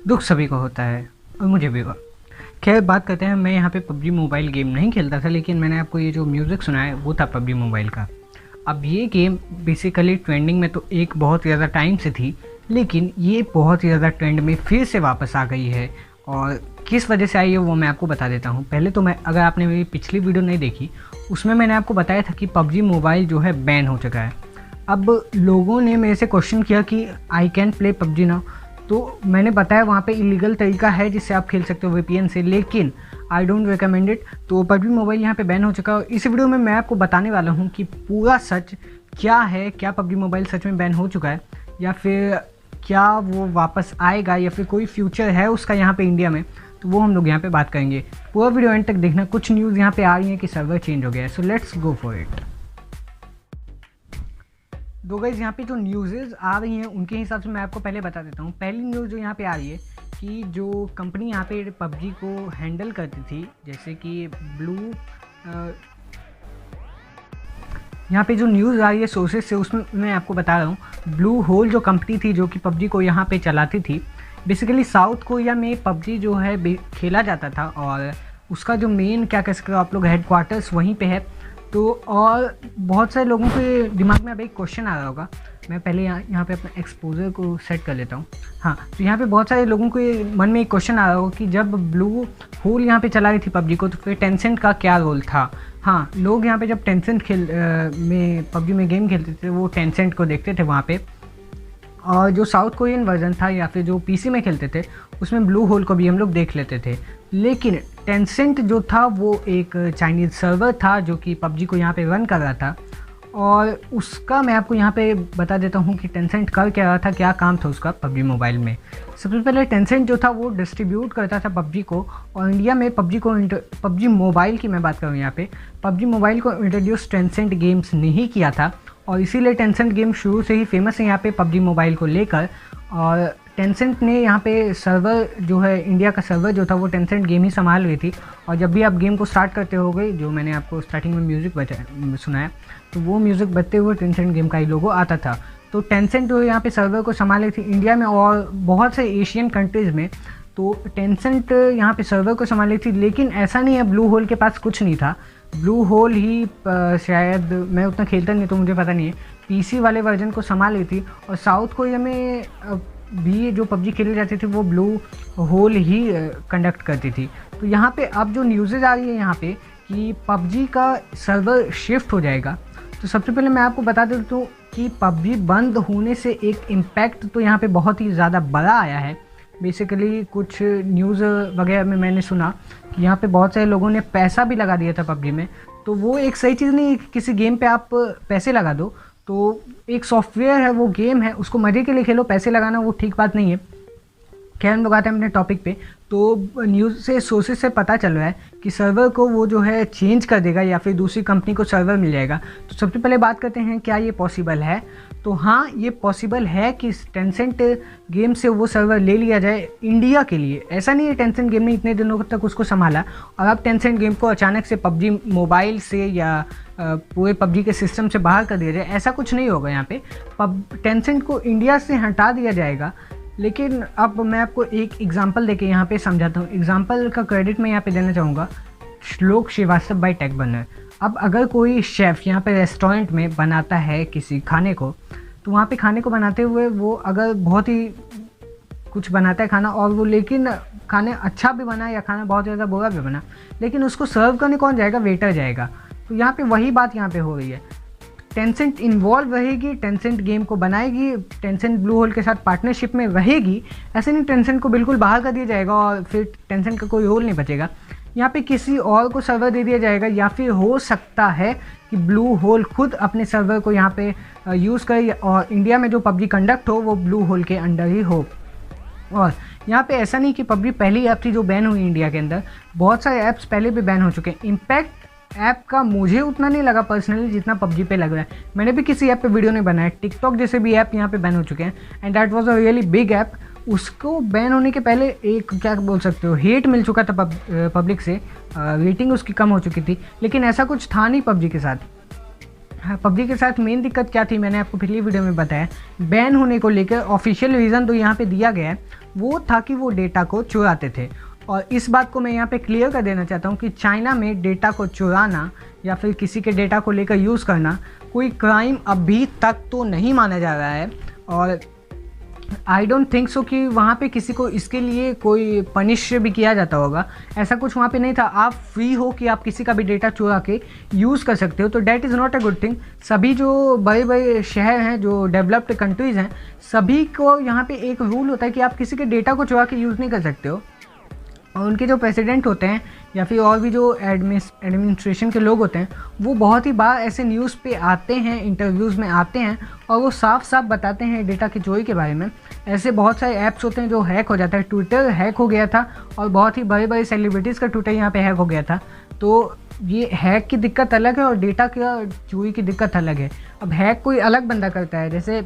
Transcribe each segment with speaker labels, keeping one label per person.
Speaker 1: दुख सभी को होता है और मुझे भी हुआ। खैर बात करते हैं, मैं यहाँ पे पबजी मोबाइल गेम नहीं खेलता था, लेकिन मैंने आपको ये जो म्यूज़िक सुना है वो था पबजी मोबाइल का। अब ये गेम बेसिकली ट्रेंडिंग में तो एक बहुत ज़्यादा टाइम से थी, लेकिन ये बहुत ही ज़्यादा ट्रेंड में फिर से वापस आ गई है। और किस वजह से आई है वो मैं आपको बता देता हूँ। पहले तो मैं, अगर आपने मेरी पिछली वीडियो नहीं देखी, उसमें मैंने आपको बताया था कि पबजी मोबाइल जो है बैन हो चुका है। अब लोगों ने मेरे से क्वेश्चन किया कि I can play PUBG now, तो मैंने बताया वहाँ पे इलीगल तरीका है जिससे आप खेल सकते हो वीपीएन से, लेकिन आई डोंट रिकमेंड इट। तो पबजी मोबाइल यहाँ पे बैन हो चुका है। इस वीडियो में मैं आपको बताने वाला हूँ कि पूरा सच क्या है, क्या पबजी मोबाइल सच में बैन हो चुका है या फिर क्या वो वापस आएगा या फिर कोई फ्यूचर है उसका यहाँ पे इंडिया में, तो वो हम लोग यहाँ पे बात करेंगे। पूरा वीडियो एंड तक देखना। कुछ न्यूज़ यहाँ पे आ रही है कि सर्वर चेंज हो गया है, so let's go for it. दो गाइस, यहाँ पे जो न्यूज़ आ रही हैं उनके हिसाब से मैं आपको पहले बता देता हूँ। पहली न्यूज़ जो यहाँ पे आ रही है कि जो कंपनी यहाँ पे पबजी को हैंडल करती थी, जैसे कि ब्लू, यहाँ पे जो न्यूज़ आ रही है सोर्सेज से, उसमें मैं आपको बता रहा हूँ। ब्लू होल जो कंपनी थी जो कि पबजी को यहाँ पे चलाती थी, बेसिकली साउथ कोरिया में पबजी जो है खेला जाता था और उसका जो मेन, क्या कह सकते हो आप लोग, हेडक्वार्टर्स वहीं पे है। तो और बहुत सारे लोगों के दिमाग में अब एक क्वेश्चन आ रहा होगा। मैं पहले यहाँ पे अपना एक्सपोजर को सेट कर लेता हूँ। हाँ, तो यहाँ पे बहुत सारे लोगों के मन में एक क्वेश्चन आ रहा होगा कि जब ब्लू होल यहाँ पे चला रही थी पबजी को, तो फिर टेंसेंट का क्या रोल था। हाँ, लोग यहाँ पे जब टेंसेंट में पबजी में गेम खेलते थे वो टेंसेंट को देखते थे वहाँ पे। और जो साउथ कोरियन वर्जन था या फिर जो पीसी में खेलते थे उसमें ब्लू होल को भी हम लोग देख लेते थे। लेकिन टेंसेंट जो था वो एक चाइनीज़ सर्वर था जो कि पबजी को यहाँ पे रन कर रहा था। और उसका मैं आपको यहाँ पे बता देता हूँ कि टेंसेंट कर क्या रहा था, क्या काम था उसका पबजी मोबाइल में। सबसे पहले टेंसेंट जो था वो डिस्ट्रीब्यूट करता था पबजी को, और इंडिया में पबजी मोबाइल की मैं बात करूँ यहाँ पे, पबजी मोबाइल को इंट्रोड्यूस टेंसेंट गेम्स ने ही किया था। और इसीलिए टेंसेंट गेम शुरू से ही फेमस है यहाँ पे पबजी मोबाइल को लेकर। और टेंसेंट ने यहाँ पे सर्वर जो है, इंडिया का सर्वर जो था वो टेंसेंट गेम ही संभाल रही थी। और जब भी आप गेम को स्टार्ट करते हो गए, जो मैंने आपको स्टार्टिंग में म्यूज़िक सुनाया, तो वो म्यूज़िक बजते हुए टेंसेंट गेम का ही लोगो आता था। तो टेंसेंट जो यहाँ पे सर्वर को संभाल रही थी इंडिया में और बहुत से एशियन कंट्रीज़ में। तो टेंसेंट यहाँ पे सर्वर को संभाल रही थी, लेकिन ऐसा नहीं है ब्लू होल के पास कुछ नहीं था। ब्लू होल ही शायद, मैं उतना खेलता नहीं तो मुझे पता नहीं है, पीसी वाले वर्जन को संभाल रही थी। और साउथ कोरिया में भी जो पबजी खेली जाती थी वो ब्लू होल ही कंडक्ट करती थी। तो यहाँ पे अब जो न्यूज़ेज आ रही है यहाँ पे कि पबजी का सर्वर शिफ्ट हो जाएगा, तो सबसे पहले मैं आपको बता देता हूँ कि पबजी बंद होने से एक इम्पैक्ट तो यहाँ पे बहुत ही ज़्यादा बड़ा आया है। बेसिकली कुछ न्यूज़ वगैरह में मैंने सुना कि यहाँ पे बहुत सारे लोगों ने पैसा भी लगा दिया था पबजी में। तो वो एक सही चीज़ नहीं है कि किसी गेम पे आप पैसे लगा दो। तो एक सॉफ्टवेयर है, वो गेम है, उसको मज़े के लिए खेलो, पैसे लगाना वो ठीक बात नहीं है। खैर हम लोग आते हैं अपने टॉपिक पे। तो न्यूज़ से, सोर्सेज से पता चल रहा है कि सर्वर को वो जो है चेंज कर देगा या फिर दूसरी कंपनी को सर्वर मिल जाएगा। तो सबसे पहले बात करते हैं क्या ये पॉसिबल है। तो हाँ, ये पॉसिबल है कि टेंसेंट गेम से वो सर्वर ले लिया जाए इंडिया के लिए। ऐसा नहीं है टेंसेंट गेम ने इतने दिनों तक उसको संभाला और अब टेंसेंट गेम को अचानक से पबजी मोबाइल से या पूरे पबजी के सिस्टम से बाहर कर दिया जाए, ऐसा कुछ नहीं होगा। यहाँ पे टेंसेंट को इंडिया से हटा दिया जाएगा। लेकिन अब मैं आपको एक एग्जांपल देके यहाँ पे समझाता हूँ। एग्जांपल का क्रेडिट मैं यहाँ पे देना चाहूँगा श्लोक श्रीवास्तव बाय टेक बर्नर। अब अगर कोई शेफ़ यहाँ पे रेस्टोरेंट में बनाता है किसी खाने को, तो वहाँ पे खाने को बनाते हुए वो अगर बहुत ही कुछ बनाता है खाना और वो, लेकिन खाने अच्छा भी बना या खाना बहुत ज़्यादा बुरा भी बना, लेकिन उसको सर्व करने कौन जाएगा? वेटर जाएगा। तो यहाँ पे वही बात यहाँ पे हो रही है। टेंसेंट इन्वॉल्व रहेगी, टेंसेंट गेम को बनाएगी, टेंसेंट ब्लू होल के साथ पार्टनरशिप में रहेगी। ऐसे नहीं टेंसेंट को बिल्कुल बाहर कर दिया जाएगा और फिर टेंसेंट का कोई रोल नहीं बचेगा। यहाँ पे किसी और को सर्वर दे दिया जाएगा, या फिर हो सकता है कि ब्लू होल खुद अपने सर्वर को यहाँ पे यूज़ करे और इंडिया में जो पबजी कंडक्ट हो वो ब्लू होल के अंडर ही हो। और यहाँ पे ऐसा नहीं कि पबजी पहली ऐप थी जो बैन हुई इंडिया के अंदर, बहुत सारे ऐप्स पहले भी बैन हो चुके हैं। इम्पैक्ट ऐप का मुझे उतना नहीं लगा पर्सनली जितना पबजी पे लग रहा है। मैंने भी किसी ऐप पे वीडियो नहीं बनाया। टिकटॉक जैसे भी ऐप यहाँ पे बैन हो चुके हैं and that was a really big app. उसको बैन होने के पहले एक, क्या बोल सकते हो, हेट मिल चुका था पब्लिक से, रेटिंग उसकी कम हो चुकी थी, लेकिन ऐसा कुछ था नहीं पबजी के साथ। हाँ, पबजी के साथ मेन दिक्कत क्या थी मैंने आपको पिछली वीडियो में बताया। बैन होने को लेकर ऑफिशियल रीज़न तो यहाँ पे दिया गया है, वो था कि वो डेटा को चुराते थे। और इस बात को मैं यहाँ पे क्लियर कर देना चाहता हूँ कि चाइना में डेटा को चुराना या फिर किसी के डेटा को लेकर यूज़ करना कोई क्राइम अभी तक तो नहीं माना जा रहा है। और आई डोंट थिंक सो कि वहाँ पे किसी को इसके लिए कोई पनिश भी किया जाता होगा, ऐसा कुछ वहाँ पे नहीं था। आप फ्री हो कि आप किसी का भी डेटा चुरा के यूज़ कर सकते हो, तो that is not a good thing. सभी जो बड़े बड़े शहर हैं, जो डेवलप्ड कंट्रीज़ हैं, सभी को यहाँ पे एक रूल होता है कि आप किसी के डेटा को चुरा के यूज़ नहीं कर सकते हो। और उनके जो प्रेसिडेंट होते हैं या फिर और भी जो एडमिनिस्ट्रेशन के लोग होते हैं, वो बहुत ही बार ऐसे न्यूज़ पे आते हैं, इंटरव्यूज़ में आते हैं और वो साफ साफ बताते हैं डेटा की चोरी के बारे में। ऐसे बहुत सारे ऐप्स होते हैं जो हैक हो जाता है। ट्विटर हैक हो गया था और बहुत ही बड़े बड़े सेलिब्रिटीज़ का ट्विटर यहाँ पे हैक हो गया था। तो ये हैक की दिक्कत अलग है और डेटा का चोरी की दिक्कत अलग है। अब हैक कोई अलग बंदा करता है, जैसे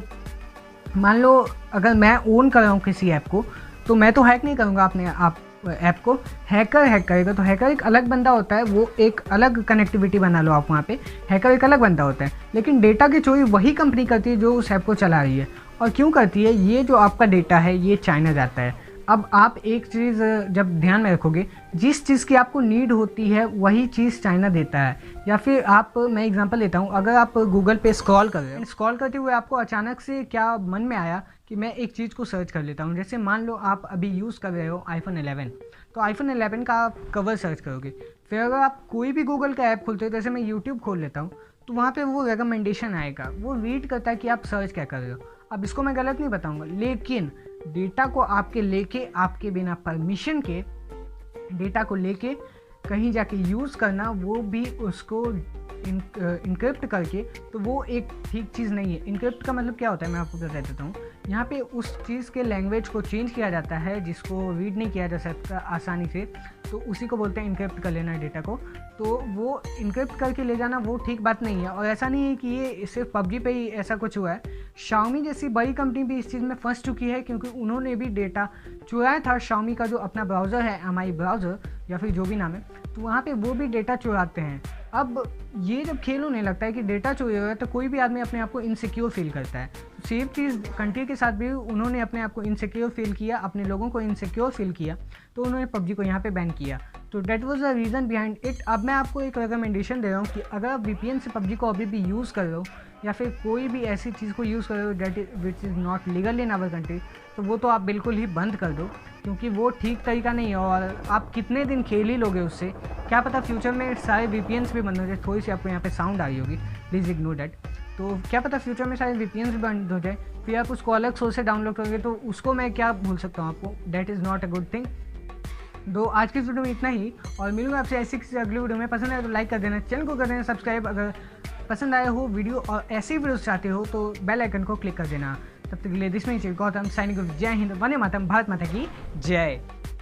Speaker 1: मान लो अगर मैं ओन कर रहा हूँ किसी ऐप को, तो मैं तो हैक नहीं करूँगा अपने आप ऐप को, हैकर हैक करेगा। तो हैकर एक अलग बंदा होता है, वो एक अलग कनेक्टिविटी बना लो आप वहाँ पे, हैकर एक अलग बंदा होता है। लेकिन डेटा की चोरी वही कंपनी करती है जो उस ऐप को चला रही है। और क्यों करती है? ये जो आपका डेटा है ये चाइना जाता है। अब आप एक चीज़ जब ध्यान में रखोगे, जिस चीज़ की आपको नीड होती है वही चीज़ चाइना देता है। या फिर मैं एग्जांपल लेता हूँ, अगर आप गूगल पे स्क्रॉल कर रहे हो, स्क्रॉल करते हुए आपको अचानक से क्या मन में आया कि मैं एक चीज़ को सर्च कर लेता हूँ। जैसे मान लो आप अभी यूज़ कर रहे हो आईफोन 11, तो आईफोन 11 का आप कवर सर्च करोगे। फिर अगर आप कोई भी गूगल का ऐप खोलते हो, जैसे मैं यूट्यूब खोल लेता हूँ, तो वहाँ पे वो रिकमेंडेशन आएगा, वो रीड करता है कि आप सर्च क्या कर रहे हो। अब इसको मैं गलत नहीं बताऊँगा, लेकिन डेटा को आपके लेके, आपके बिना परमिशन के डेटा को लेके कहीं जाके यूज़ करना, वो भी उसको इनक्रिप्ट करके, तो वो एक ठीक चीज़ नहीं है। इनक्रिप्ट का मतलब क्या होता है मैं आपको बता देता हूँ। यहाँ पे उस चीज़ के लैंग्वेज को चेंज किया जाता है जिसको रीड नहीं किया जा सकता आसानी से, तो उसी को बोलते हैं इनक्रिप्ट कर लेना डेटा को। तो वो इनक्रिप्ट करके ले जाना वो ठीक बात नहीं है। और ऐसा नहीं है कि ये सिर्फ पबजी पे ही ऐसा कुछ हुआ है, शाओमी जैसी बड़ी कंपनी भी इस चीज़ में फंस चुकी है, क्योंकि उन्होंने भी डेटा चुराया था। शाओमी का जो अपना ब्राउज़र है, MI ब्राउज़र या फिर जो भी नाम है, तो वहाँ पे वो भी डेटा चुराते हैं। अब ये जब खेल होने लगता है कि डेटा चोरी हो रहा है, तो कोई भी आदमी अपने आप को इनसिक्योर फील करता है। सेम चीज़ कंट्री के साथ भी उन्होंने अपने आप को इनसिक्योर फील किया, अपने लोगों को इनसिक्योर फील किया, तो उन्होंने पबजी को यहाँ पे बैन किया। तो that was the reason behind it. अब मैं आपको एक रिकमेंडेशन दे रहा हूँ कि अगर आप VPN से पबजी को अभी भी यूज़ कर रहे हो या फिर कोई भी ऐसी चीज़ को यूज़ कर रहे हो that which is not legal in our country, तो वो तो आप बिल्कुल ही बंद कर दो, क्योंकि वो ठीक तरीका नहीं है। और आप कितने दिन खेल ही लोगे उससे, क्या पता फ्यूचर में सारे VPNs भी बंद हो जाए। थोड़ी सी आपको यहाँ पे साउंड आ रही होगी, प्लीज़ इग्नोर डैट। तो क्या पता फ्यूचर में सारे VPNs भी बंद हो जाए, फिर आप उसको अलग सोर्स से डाउनलोड करोगे, तो उसको मैं क्या भूल सकता हूँ आपको। That is not a good thing. दो आज की वीडियो में इतना ही, और मिलूंगा आपसे ऐसी किसी अगली वीडियो में। पसंद आए तो लाइक कर देना, चैनल को कर देना सब्सक्राइब। अगर पसंद आया हो वीडियो और ऐसी वीडियोस चाहते हो तो बेल आइकन को क्लिक कर देना। तब तक के लिए दिस में गौतम साइनिंग ऑफ। जय हिंद, वंदे मातरम, भारत माता की जय।